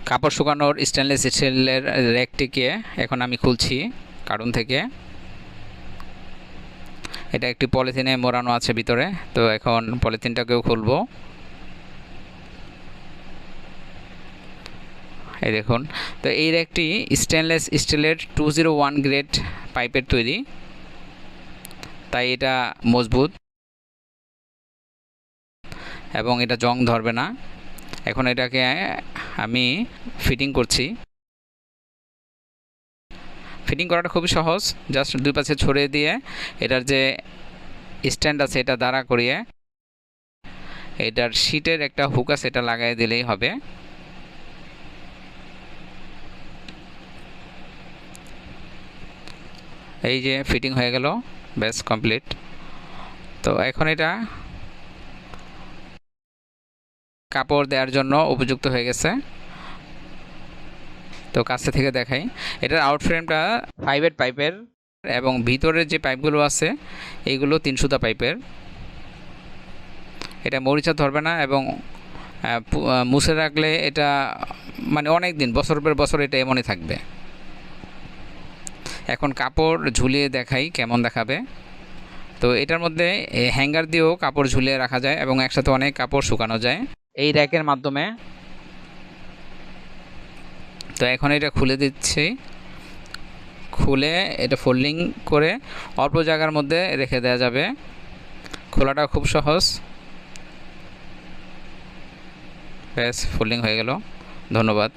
কাপড় শুকানোর স্টেনলেস স্টিলের র্যাকটিকে এখন আমি খুলছি কার্টুন থেকে। এটা একটি পলিথিনে মোড়ানো আছে ভিতরে, তো এখন পলিথিনটাকেও খুলবো। এই দেখুন, তো এই র্যাকটি স্টেনলেস স্টিলের 201 গ্রেড পাইপের তৈরি, তাই এটা মজবুত এবং এটা জং ধরবে না। এখন এটাকে আমি ফিটিং করছি। ফিটিং করাটা খুবই সহজ, জাস্ট দুই পাশে ছড়িয়ে দিয়ে এটার যে স্ট্যান্ড আছে এটা দাঁড়া করিয়ে এটার শীটের একটা হুক আছে এটা লাগাই দিলেই হবে। এই যে ফিটিং হয়ে গেল, ব্যাস কমপ্লিট। তো এখন এটা কাপড় দেওয়ার জন্য উপযুক্ত হয়ে গেছে। তো কাছে থেকে দেখাই, এটার আউট ফ্রেমটা 5 পাইপের এবং ভিতরের যে পাইপগুলো আছে এইগুলো 3 সুতা পাইপের। এটা মরিচা ধরবে না এবং মুছে রাখলে এটা মানে অনেক দিন, বছর পর বছর এটা এমনই থাকবে। এখন কাপড় ঝুলিয়ে দেখাই কেমন দেখাবে। তো এটার মধ্যে হ্যাঙ্গার দিয়েও কাপড় ঝুলিয়ে রাখা যায় এবং একসাথে অনেক কাপড় শুকানো যায় এই র্যাকের মাধ্যমে। তো এখন এটা খুলে দিচ্ছি, খুলে এটা ফোল্ডিং করে অল্প জায়গার মধ্যে রেখে দেওয়া যাবে। খোলাটা খুব সহজ, ব্যাস ফোল্ডিং হয়ে গেল। ধন্যবাদ।